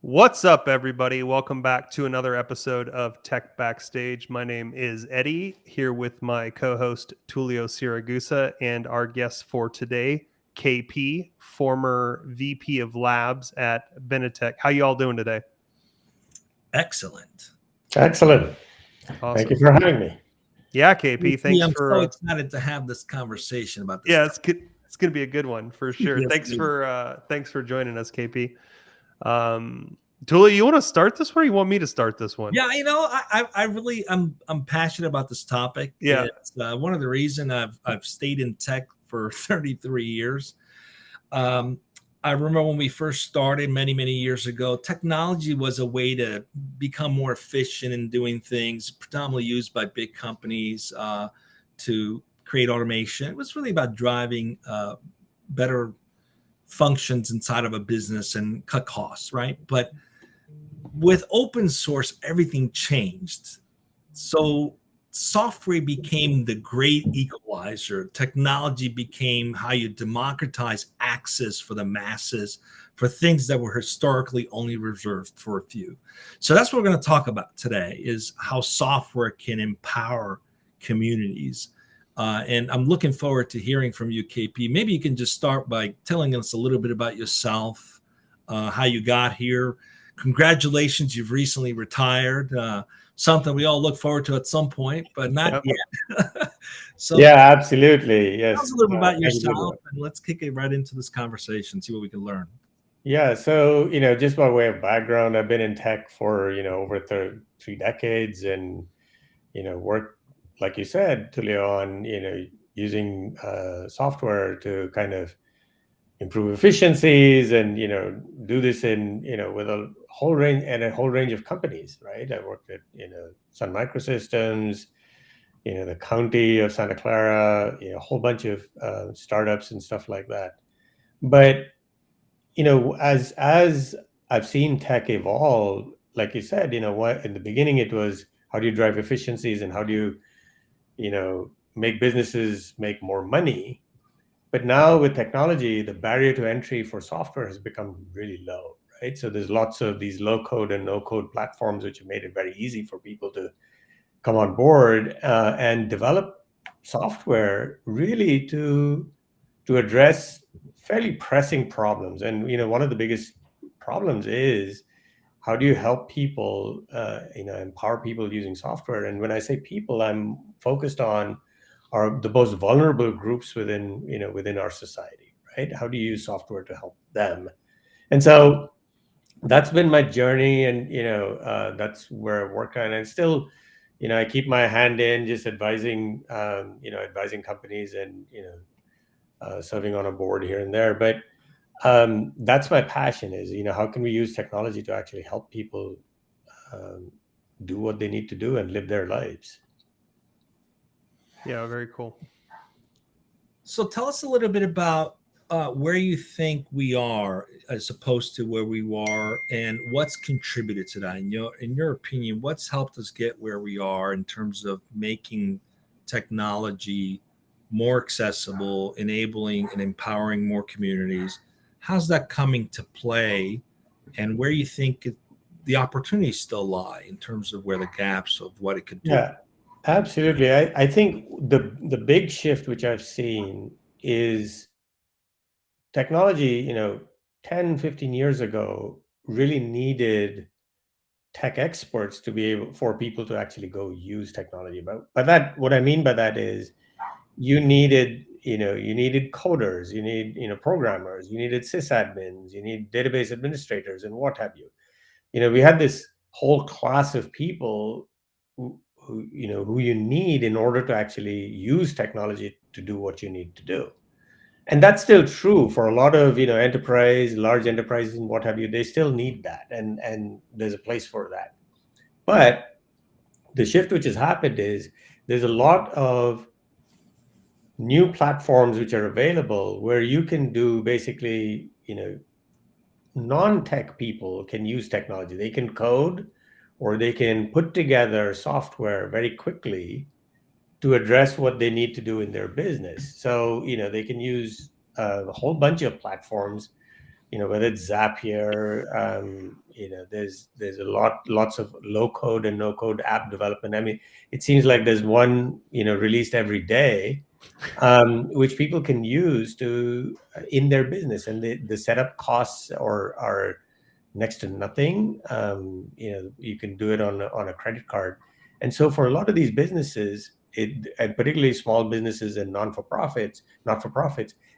What's up, everybody? Welcome back to another episode of Tech Backstage. My name is Eddie, here with my co-host Tulio Siragusa and our guest for today, KP, former VP of Labs at Benetech. How you all doing today? Excellent. Awesome. Thank you for having me. Yeah, KP, thanks I'm for... so excited to have this conversation about this. Yeah, it's going to be a good one for sure. Yes, thanks for joining us, KP. Tulio, you want to start this one or you want me to start this one? Yeah, I'm passionate about this topic. Yeah. It's one of the reasons I've stayed in tech for 33 years. I remember when we first started many years ago, technology was a way to become more efficient in doing things, predominantly used by big companies to create automation. It was really about driving better functions inside of a business and cut costs, right? But with open source, everything changed. So software became the great equalizer. Technology became how you democratize access for the masses for things that were historically only reserved for a few. So that's what we're going to talk about today, is how software can empower communities. And I'm looking forward to hearing from you, KP. Maybe you can just start by telling us a little bit about yourself, how you got here. Congratulations, you've recently retired. Something we all look forward to at some point, but not yet. So, yeah, absolutely. Yes. Tell us a little bit about yourself, and let's kick it right into this conversation, see what we can learn. Yeah. So, just by way of background, I've been in tech for, over 3 decades and, worked, like you said, Tulio, on, using software to kind of improve efficiencies and, do this in, with a whole range of companies, right? I worked at, Sun Microsystems, the county of Santa Clara, a whole bunch of startups and stuff like that. But, as I've seen tech evolve, like you said, what in the beginning it was, how do you drive efficiencies and how do you, make businesses make more money? But now with technology, the barrier to entry for software has become really low, right? So there's lots of these low code and no code platforms which have made it very easy for people to come on board and develop software really to address fairly pressing problems. And one of the biggest problems is, how do you help people, empower people using software? And when I say people, I'm focused on are the most vulnerable groups within our society, right? How do you use software to help them? And so that's been my journey, and that's where I work on. And still, I keep my hand in just advising companies and serving on a board here and there. But that's my passion, is how can we use technology to actually help people do what they need to do and live their lives. Yeah, very cool. So tell us a little bit about where you think we are as opposed to where we were, and what's contributed to that. In your opinion, what's helped us get where we are in terms of making technology more accessible, enabling and empowering more communities? How's that coming to play, and where you think the opportunities still lie in terms of where the gaps of what it could do? Yeah. Absolutely. I think the big shift which I've seen is technology, 10, 15 years ago really needed tech experts to be able for people to actually go use technology. But by that, what I mean by that is you needed coders, you need, programmers, you needed sysadmins, you need database administrators and what have you. We had this whole class of people who you need in order to actually use technology to do what you need to do. And that's still true for a lot of, large enterprises and what have you. They still need that, and there's a place for that. But the shift which has happened is there's a lot of new platforms which are available where you can do basically, non-tech people can use technology. They can code, or they can put together software very quickly to address what they need to do in their business. So, they can use a whole bunch of platforms, whether it's Zapier, there's lots of low code and no code app development. I mean, it seems like there's one, released every day, which people can use to in their business, and the setup costs are next to nothing. You can do it on a credit card, and so for a lot of these businesses, and particularly small businesses and not for profits,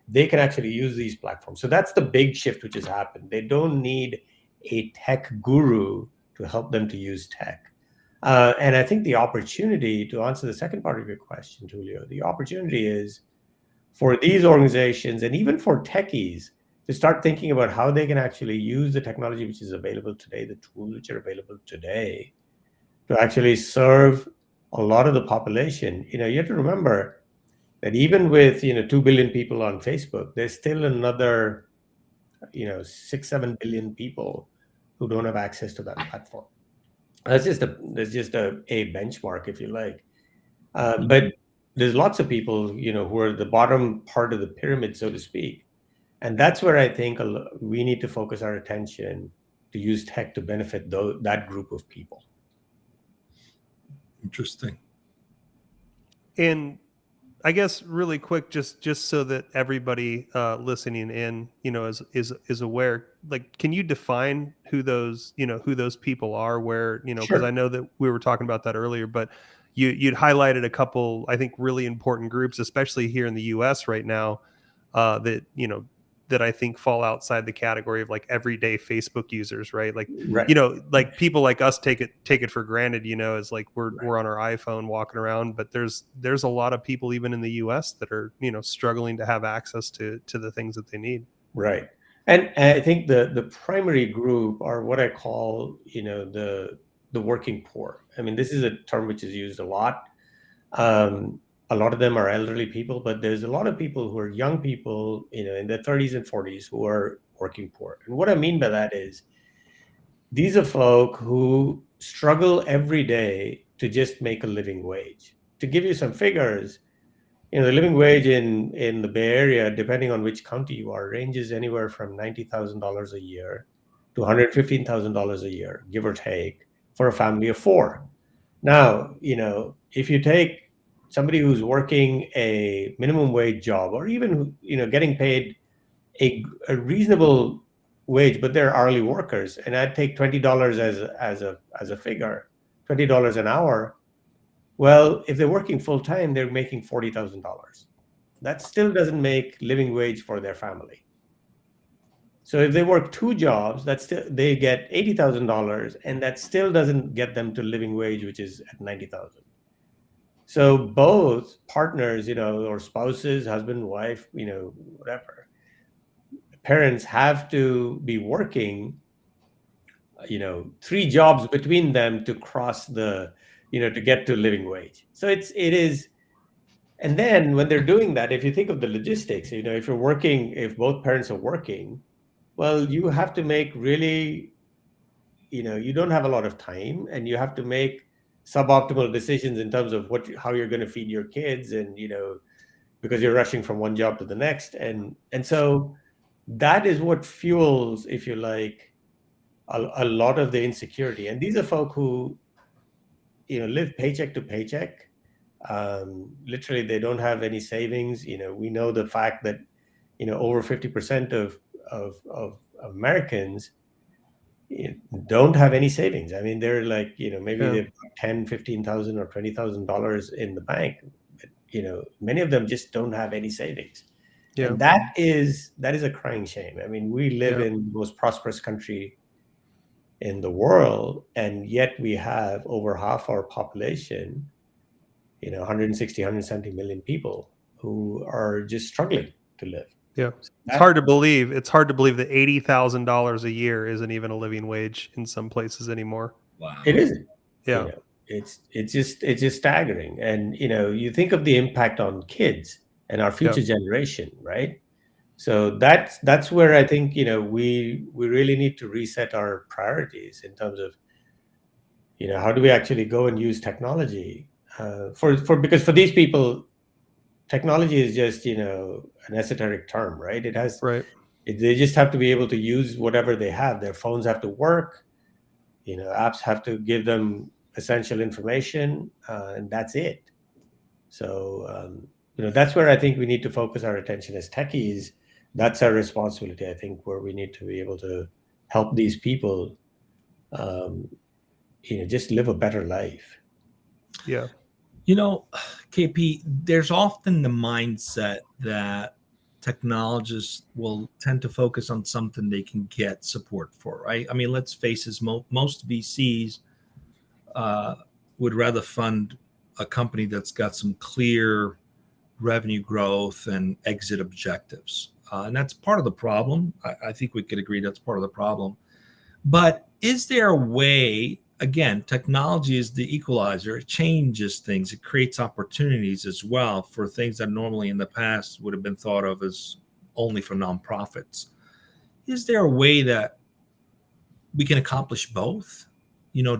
they can actually use these platforms. So that's the big shift which has happened. They don't need a tech guru to help them to use tech. And I think the opportunity, to answer the second part of your question, Julio, the opportunity is for these organizations and even for techies to start thinking about how they can actually use the technology which is available today, the tools which are available today, to actually serve a lot of the population. You have to remember that even with 2 billion people on Facebook, there's still another 6-7 billion people who don't have access to that platform. That's just a benchmark, if you like. But there's lots of people who are the bottom part of the pyramid, so to speak, and that's where I think we need to focus our attention to use tech to benefit that group of people. Interesting. And I guess really quick, just so that everybody listening in, is aware. Like, can you define who those people are? Where because Sure. I know that we were talking about that earlier, but you'd highlighted a couple, I think, really important groups, especially here in the U.S. right now, that I think fall outside the category of like everyday Facebook users, right? Like, Right. Like people like us take it for granted, as like we're on our iPhone walking around, but there's a lot of people even in the US that are, struggling to have access to the things that they need. Right. And I think the primary group are what I call, the working poor. I mean, this is a term which is used a lot. A lot of them are elderly people, but there's a lot of people who are young people, in their 30s and 40s who are working poor. And what I mean by that is these are folk who struggle every day to just make a living wage. To give you some figures, the living wage in the Bay Area, depending on which county you are, ranges anywhere from $90,000 a year to $115,000 a year, give or take, for a family of four. Now, if you take somebody who's working a minimum wage job, or even getting paid a reasonable wage, but they're hourly workers, and I'd take $20 as a figure, $20 an hour. Well, if they're working full time, they're making $40,000. That still doesn't make living wage for their family. So if they work two jobs, they get $80,000, and that still doesn't get them to living wage, which is at $90,000. So both partners, or spouses, husband, wife, whatever, parents have to be working, 3 jobs between them to cross the, to get to living wage. So it is. And then when they're doing that, if you think of the logistics, if both parents are working, well, you have to make really, you don't have a lot of time, and you have to make suboptimal decisions in terms of how you're going to feed your kids, and because you're rushing from one job to the next, and so that is what fuels, if you like, a lot of the insecurity. And these are folk who live paycheck to paycheck. Literally, they don't have any savings. We know the fact that over 50% of Americans don't have any savings. I mean, they're like, maybe they've got $10,000, $15,000 or $20,000 in the bank. But, many of them just don't have any savings. Yeah. And that is a crying shame. I mean, we live in the most prosperous country in the world, and yet we have over half our population, 160, 170 million people who are just struggling to live. Yeah. It's hard to believe. It's hard to believe that $80,000 a year isn't even a living wage in some places anymore. Wow. It isn't. Yeah. It's just staggering. And you think of the impact on kids and our future generation, right? So that's where I think we really need to reset our priorities in terms of how do we actually go and use technology because for these people, technology is just an esoteric term, right? Right. They just have to be able to use whatever they have. Their phones have to work. Apps have to give them essential information, and that's it. So that's where I think we need to focus our attention as techies. That's our responsibility, I think, where we need to be able to help these people, just live a better life. Yeah. KP, there's often the mindset that technologists will tend to focus on something they can get support for, right? I mean, let's face it, most VCs would rather fund a company that's got some clear revenue growth and exit objectives. And that's part of the problem. I think we could agree that's part of the problem. But is there a way, again, technology is the equalizer. It changes things. It creates opportunities as well for things that normally in the past would have been thought of as only for nonprofits. Is there a way that we can accomplish both?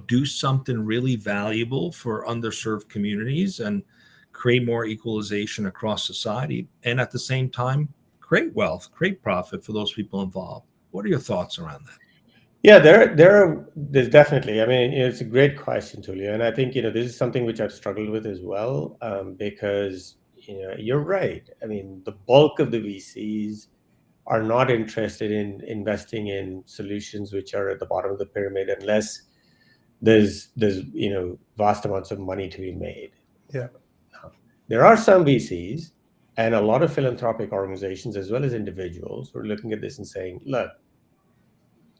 Do something really valuable for underserved communities and create more equalization across society, and at the same time, create wealth, create profit for those people involved. What are your thoughts around that? Yeah, there's definitely. I mean, it's a great question, Tulio, and I think this is something which I've struggled with as well, because you're right. I mean, the bulk of the VCs are not interested in investing in solutions which are at the bottom of the pyramid unless there's vast amounts of money to be made. Yeah. There are some VCs and a lot of philanthropic organizations as well as individuals who are looking at this and saying, look,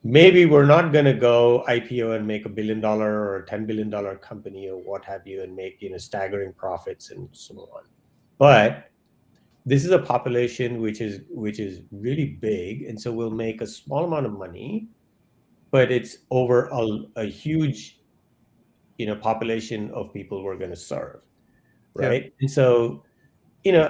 maybe we're not going to go IPO and make $1 billion or a $10 billion company or what have you and make staggering profits and so on. But this is a population which is really big, and so we'll make a small amount of money, but it's over a huge population of people we're going to serve, right? Yeah. And so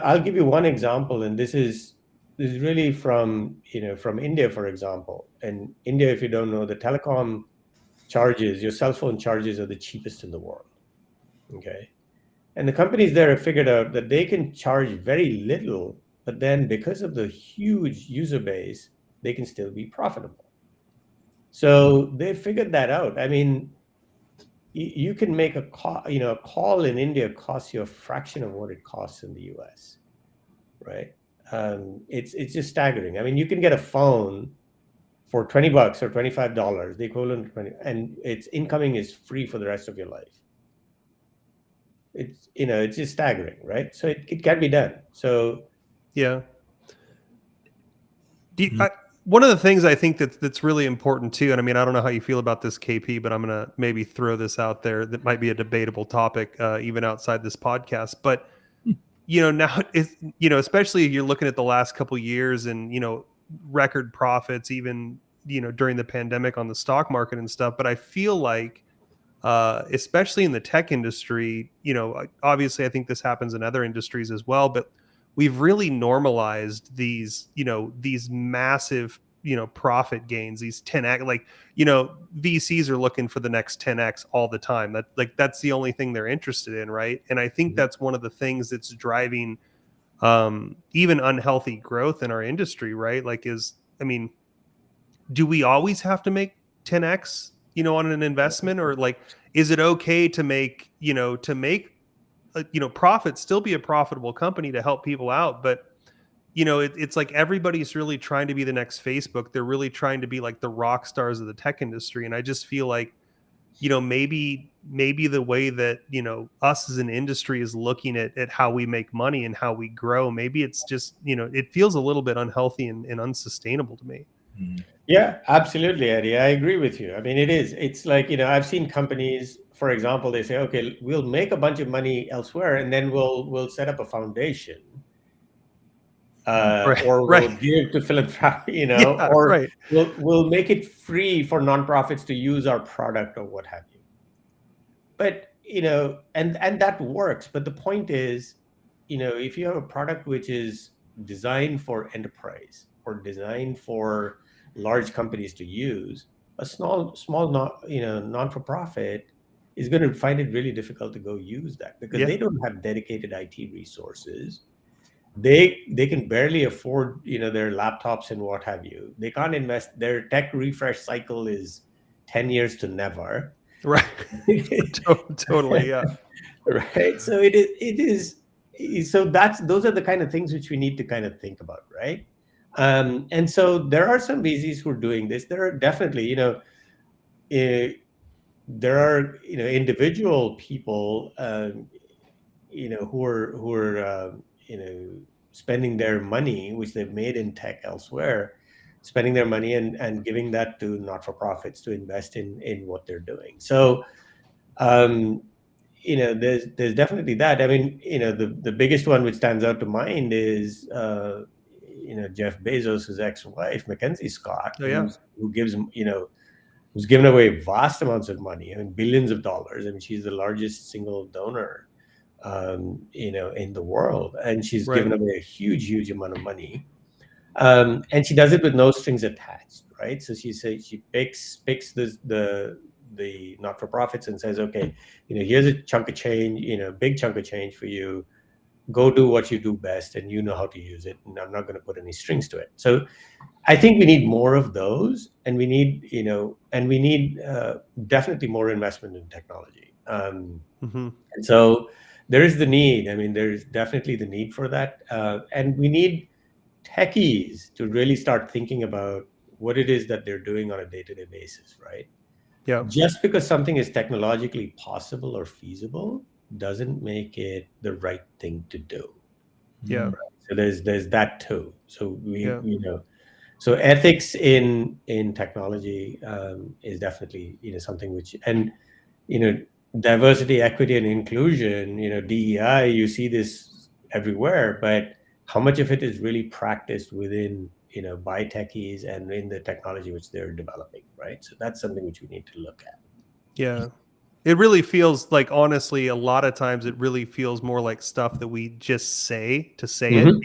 I'll give you one example, and this is really from India, for example. And India, if you don't know, the telecom charges, your cell phone charges are the cheapest in the world. Okay. And the companies there have figured out that they can charge very little, but then because of the huge user base, they can still be profitable. So they figured that out. I mean, you can make a call, a call in India costs you a fraction of what it costs in the US, right? It's just staggering. I mean, you can get a phone for $20 or $25, the equivalent of 20, and its incoming is free for the rest of your life. It's just staggering, right? So it can be done. So yeah. One of the things I think that's really important too, and I mean, I don't know how you feel about this, KP, but I'm gonna maybe throw this out there that might be a debatable topic, even outside this podcast. But now it's especially if you're looking at the last couple of years and record profits, even during the pandemic on the stock market and stuff. But I feel like, especially in the tech industry, obviously I think this happens in other industries as well, but we've really normalized these massive, profit gains, these 10x, like, VCs are looking for the next 10x all the time. That's the only thing they're interested in. Right. And I think that's one of the things that's driving, even unhealthy growth in our industry. Right. Like, do we always have to make 10x, on an investment, or like, is it okay to make, profit, still be a profitable company to help people out? But, it's like everybody's really trying to be the next Facebook. They're really trying to be like the rock stars of the tech industry. And I just feel like, maybe the way that, us as an industry is looking at how we make money and how we grow, maybe it's just, it feels a little bit unhealthy and unsustainable to me. Yeah, absolutely, Eddie. I agree with you. I mean, it's like, I've seen companies, for example, they say, okay, we'll make a bunch of money elsewhere and then we'll set up a foundation, or we'll give to philanthropy, or right. we'll make it free for nonprofits to use our product or what have you. But, and that works. But the point is, if you have a product which is designed for enterprise or designed for large companies to use, a small non-for-profit is going to find it really difficult to go use that because Yeah. they don't have dedicated IT resources. They can barely afford, their laptops and what have you. They can't invest. Their tech refresh cycle is 10 years to never. Right. Totally. Yeah. Right. So so those are the kind of things which we need to kind of think about, right? And so there are some VCs who are doing this. There are definitely, uh, there are, individual people, who are spending their money, which they've made in tech elsewhere, spending their money and giving that to not-for-profits to invest in what they're doing. So, um, there's definitely that. I mean, the biggest one which stands out to mind is, Jeff Bezos' ex-wife, Mackenzie Scott, Oh, yeah. who gives, who's given away vast amounts of money, I mean, billions of dollars. I mean, she's the largest single donor, in the world, and she's Right. given away a huge amount of money. And she does it with no strings attached, right? So she picks the not-for-profits and says, okay, here's a chunk of change, big chunk of change for you. Go do what you do best, and you know how to use it. And I'm not going to put any strings to it. So I think we need more of those, and we need, definitely more investment in technology. Mm-hmm. And so there is the need. I mean, there's definitely the need for that, and we need techies to really start thinking about what it is that they're doing on a day-to-day basis, right? Yeah. Just because something is technologically possible or feasible doesn't make it the right thing to do. Yeah. So there's that too. So Yeah. so ethics in technology, is definitely, something which, and you know diversity, equity, and inclusion, DEI, you see this everywhere, but how much of it is really practiced within, by techies and in the technology which they're developing, right? So that's something which we need to look at. Yeah. It really feels like, honestly, a lot of times it really feels more like stuff that we just say to say it Mhm.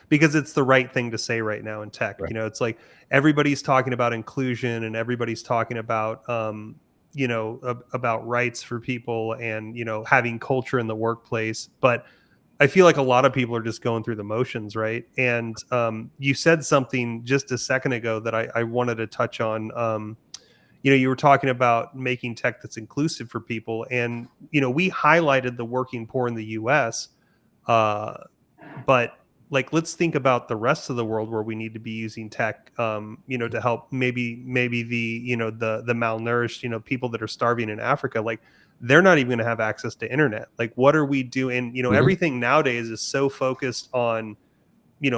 because it's the right thing to say right now in tech. Right. It's like everybody's talking about inclusion and everybody's talking about about rights for people and having culture in the workplace, but I feel like a lot of people are just going through the motions, right? And you said something just a second ago that I wanted to touch on. You were talking about making tech that's inclusive for people, and we highlighted the working poor in the US, uh, but like, let's think about the rest of the world where we need to be using tech, to help maybe the malnourished, people that are starving in Africa. Like, they're not even going to have access to internet. Like, what are we doing? Mhm. Everything nowadays is so focused on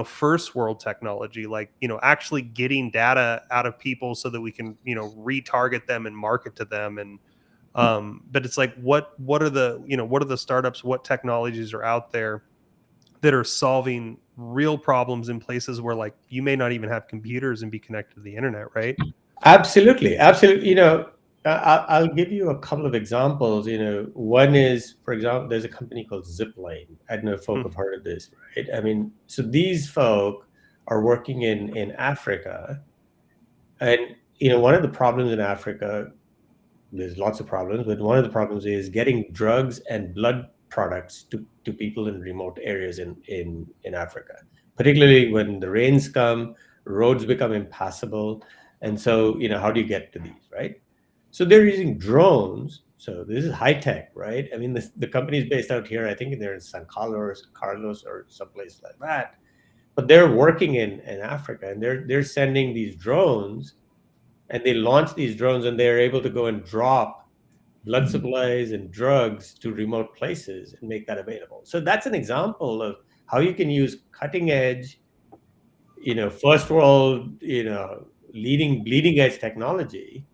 first world technology, like actually getting data out of people so that we can retarget them and market to them. And but it's like, what are the startups, what technologies are out there that are solving real problems in places where, like, you may not even have computers and be connected to the internet, right? Absolutely. I'll give you a couple of examples. One is, for example, there's a company called Zipline. I don't know if folk Hmm. have heard of this, right? I mean, so these folk are working in Africa, and one of the problems in Africa, there's lots of problems, but one of the problems is getting drugs and blood products to people in remote areas in Africa, particularly when the rains come, roads become impassable. And so, how do you get to these, right? So they're using drones. So this is high tech, right? I mean, the company is based out here. I think they're in San Carlos or someplace like that. But they're working in Africa, and they're sending these drones, and they launch these drones, and they're able to go and drop blood supplies and drugs to remote places and make that available. So that's an example of how you can use cutting edge, first world, leading bleeding edge technology.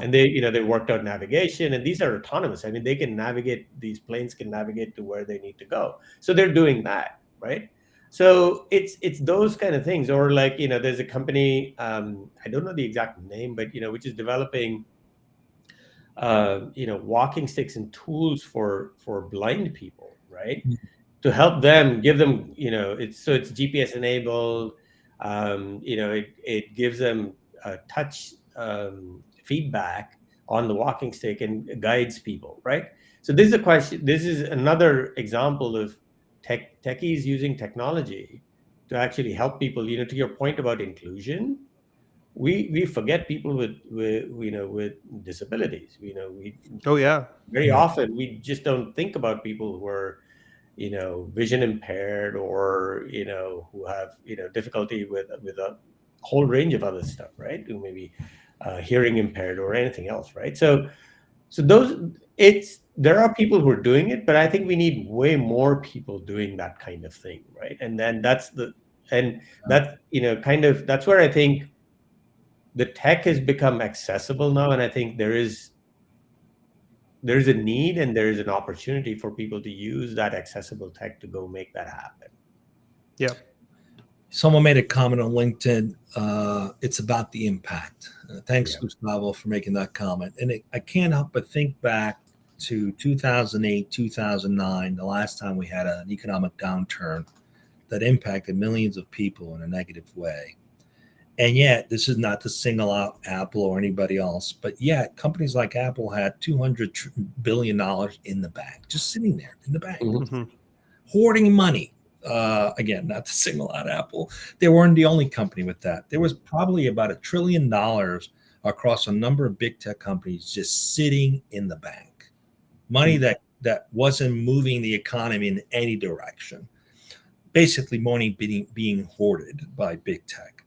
And they worked out navigation, and these are autonomous. I mean, they can navigate, these planes can navigate to where they need to go. So they're doing that, right? So it's those kind of things. Or like, there's a company, I don't know the exact name, but which is developing walking sticks and tools for blind people, right? To help them, give them, it's GPS enabled. It gives them touch feedback on the walking stick and guides people, right? So this is a question. This is another example of techies using technology to actually help people. To your point about inclusion, we forget people with disabilities. We Oh yeah. very often we just don't think about people who are vision impaired, or who have difficulty with a whole range of other stuff, right? Who may be hearing impaired or anything else, right? So there are people who are doing it, but I think we need way more people doing that kind of thing, right? And then that's where I think the tech has become accessible now, and I think there's a need and there is an opportunity for people to use that accessible tech to go make that happen. Yeah. Someone made a comment on LinkedIn. It's about the impact. Thanks, Yeah. Gustavo, for making that comment. And I can't help but think back to 2008, 2009, the last time we had an economic downturn that impacted millions of people in a negative way. And yet, this is not to single out Apple or anybody else, but yet companies like Apple had $200 billion in the bank, just sitting there in the bank, Mm-hmm. hoarding money. Again, not to single out Apple. They weren't the only company with that. There was probably about $1 trillion across a number of big tech companies just sitting in the bank. Money that wasn't moving the economy in any direction. Basically, money being hoarded by big tech.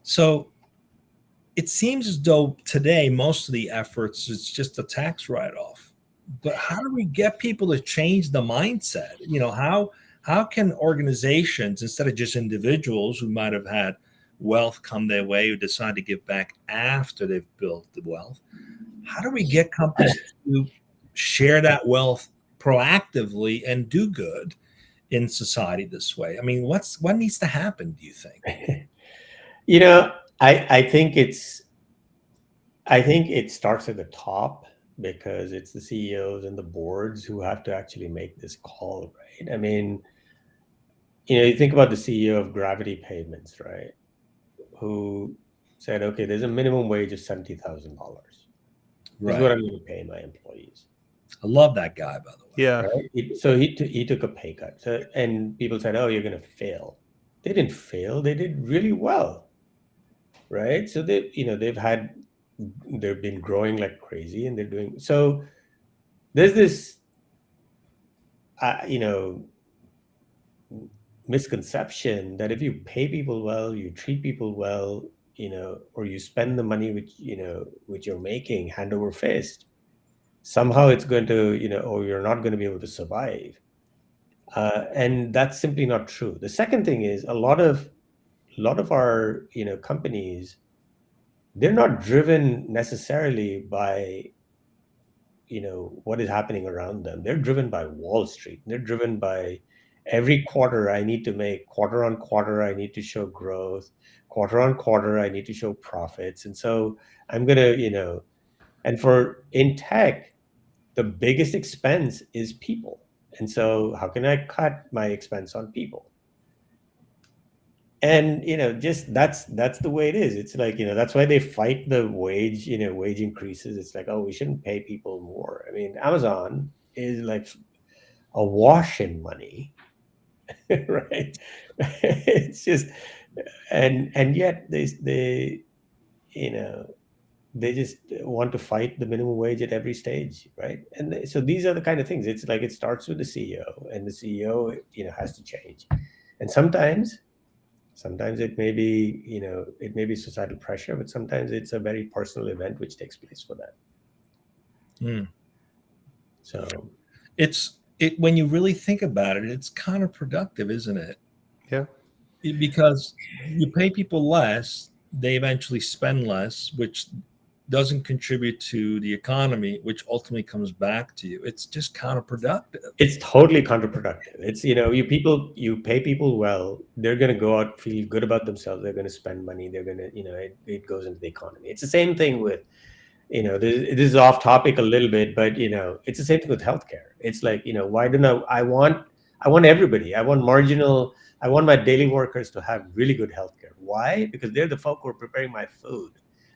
So it seems as though today most of the efforts is just a tax write-off. But how do we get people to change the mindset? How can organizations, instead of just individuals who might have had wealth come their way, who decide to give back after they've built the wealth, how do we get companies to share that wealth proactively and do good in society this way? I mean, what needs to happen, do you think? I think it starts at the top, because it's the CEOs and the boards who have to actually make this call, right? I mean, you think about the CEO of Gravity Payments, right? Who said, okay, there's a minimum wage of $70,000. This is what I'm going to pay my employees. I love that guy, by the way. Yeah. Right? So he took a pay cut. And people said, oh, you're going to fail. They didn't fail. They did really well, right? So they've been growing like crazy, and they're doing so. There's this, misconception that if you pay people well, you treat people well, or you spend the money which you're making hand over fist, somehow it's going to, or you're not going to be able to survive. And that's simply not true. The second thing is a lot of our, companies, they're not driven necessarily by, what is happening around them. They're driven by Wall Street. They're driven by every quarter I need to make, quarter on quarter I need to show growth, quarter on quarter I need to show profits. And so I'm going to, and in tech, the biggest expense is people. And so how can I cut my expense on people? And just that's the way it is. It's like, that's why they fight the wage increases. It's like, oh, we shouldn't pay people more. I mean, Amazon is like awash in money, right? It's just, and yet they just want to fight the minimum wage at every stage, right? And so these are the kind of things. It's like it starts with the CEO, and the CEO has to change. And sometimes it may be societal pressure, but sometimes it's a very personal event which takes place for that. So when you really think about it, it's counterproductive, isn't it? Yeah. Because you pay people less, they eventually spend less, which doesn't contribute to the economy, which ultimately comes back to you. It's just counterproductive. It's totally counterproductive. It's, you pay people well, they're going to go out, feel good about themselves. They're going to spend money. They're going to, it goes into the economy. It's the same thing with, this is off topic a little bit, but, it's the same thing with healthcare. It's like, why don't I want everybody, I want my daily workers to have really good healthcare. Why? Because they're the folk who are preparing my food.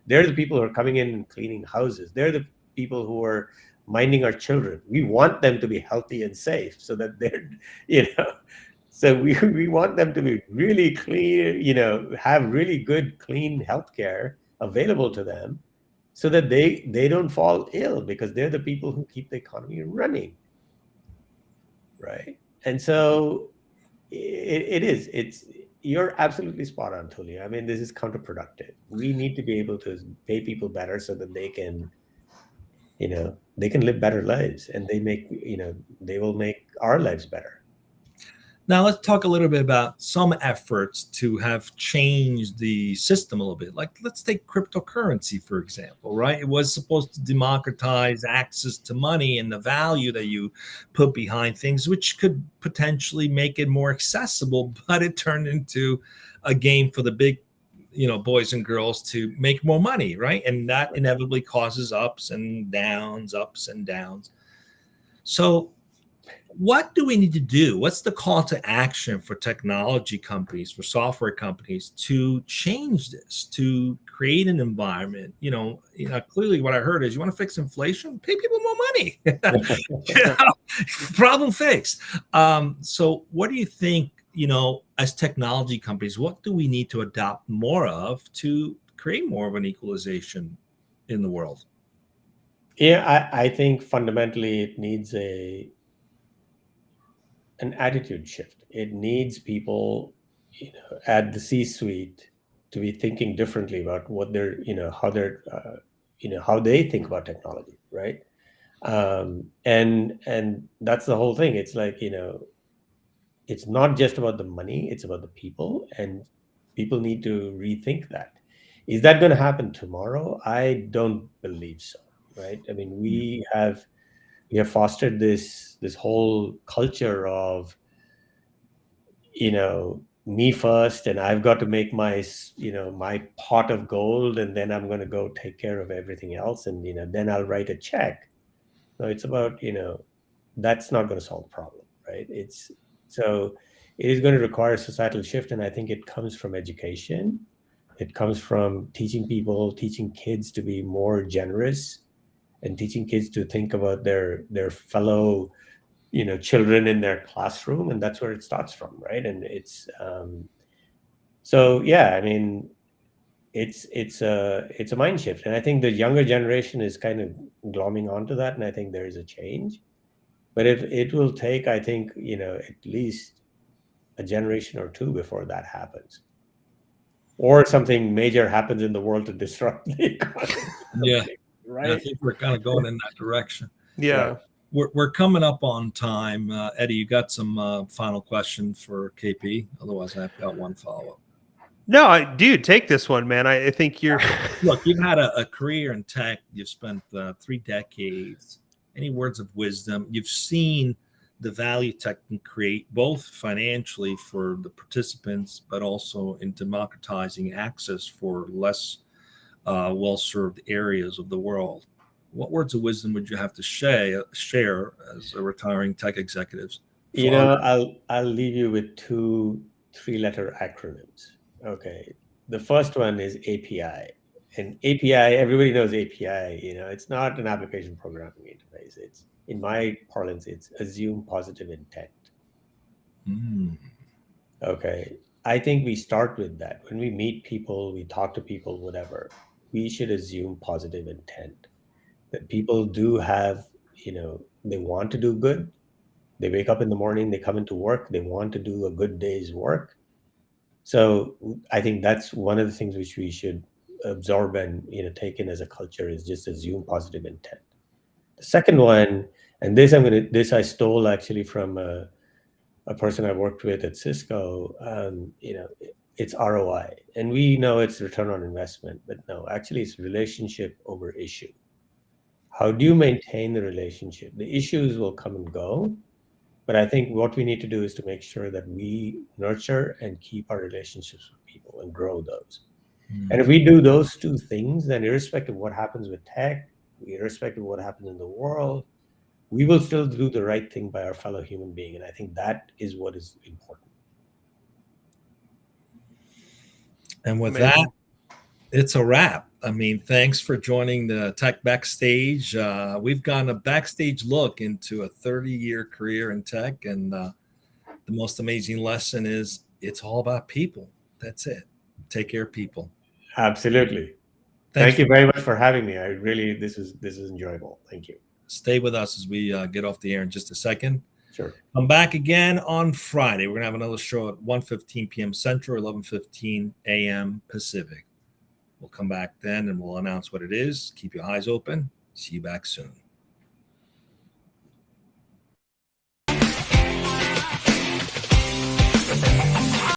They're the people who are coming in and cleaning houses. They're the people who are minding our children. We want them to be healthy and safe so that they're, you know, so we want them to be really clean, you know, have really good, clean healthcare available to them so that they don't fall ill, because they're the people who keep the economy running. Right. And so it's you're absolutely spot on, Tulio. I mean, this is counterproductive. We need to be able to pay people better so that they can, you know, they can live better lives, and they make, you know, they will make our lives better. Now let's talk a little bit about some efforts to have changed the system a little bit. Like let's take cryptocurrency, for example, right? It was supposed to democratize access to money and the value that you put behind things, which could potentially make it more accessible, but it turned into a game for the big, you know, boys and girls to make more money, right? And that inevitably causes ups and downs, ups and downs. So what do we need to do? What's the call to action for technology companies, for software companies to change this, to create an environment? Clearly what I heard is you want to fix inflation, pay people more money. You know, problem fixed. So what do you think, you know, as technology companies, what do we need to adopt more of to create more of an equalization in the world? Yeah, I think fundamentally it needs an attitude shift. It needs people, you know, at the C-suite to be thinking differently about what they're, you know, how they're, you know, how they think about technology, right? And that's the whole thing. It's like, you know, it's not just about the money; it's about the people, and people need to rethink that. Is that going to happen tomorrow? I don't believe so, right? I mean, we have fostered this whole culture of, you know, me first, and I've got to make my, you know, my pot of gold, and then I'm going to go take care of everything else, and, you know, then I'll write a check. No, it's about, you know, that's not going to solve the problem, right? It's so it is going to require a societal shift, and I think it comes from education. It comes from teaching people, teaching kids to be more generous, and teaching kids to think about their fellow, you know, children in their classroom, and that's where it starts from, right? And it's so yeah, I mean, it's a mind shift, and I think the younger generation is kind of glomming onto that, and I think there is a change, but it will take, I think, you know, at least a generation or two before that happens, or something major happens in the world to disrupt the economy. Yeah, I Right. think we're kind of going in that direction. Yeah. Right. We're coming up on time. Eddie, you got some final question for KP? Otherwise, I've got one follow-up. No, dude, take this one, man. I think you're. Look, you've had a career in tech. You've spent 3 decades. Any words of wisdom? You've seen the value tech can create, both financially for the participants, but also in democratizing access for less well-served areas of the world. What words of wisdom would you have to share as a retiring tech executives? You know, I'll leave you with 2 3-letter acronyms. Okay. The first one is API. And API, everybody knows API, you know, it's not an application programming interface. It's, in my parlance, it's assume positive intent. Okay. I think we start with that. When we meet people, we talk to people, whatever, we should assume positive intent. That people do have, you know, they want to do good. They wake up in the morning, they come into work, they want to do a good day's work. So I think that's one of the things which we should absorb and, you know, take in as a culture, is just assume positive intent. The second one, and this I stole actually from a person I worked with at Cisco. You know, it's ROI, and we know it's return on investment, but no, actually it's relationship over issue. How do you maintain the relationship? The issues will come and go, but I think what we need to do is to make sure that we nurture and keep our relationships with people and grow those. And if we do those 2 things, then irrespective of what happens with tech, irrespective of what happens in the world, we will still do the right thing by our fellow human being. And I think that is what is important. And with Amazing. that, It's a wrap. I mean, thanks for joining the Tech Backstage. We've gotten a backstage look into a 30-year career in tech, and the most amazing lesson is it's all about people. That's it. Take care of people. Absolutely. Thanks Thank you very much for having me. I really, this is enjoyable. Thank you. Stay with us as we get off the air in just a second. Sure. Come back again on Friday. We're going to have another show at 1:15 p.m. Central, 11:15 a.m. Pacific. We'll come back then and we'll announce what it is. Keep your eyes open. See you back soon.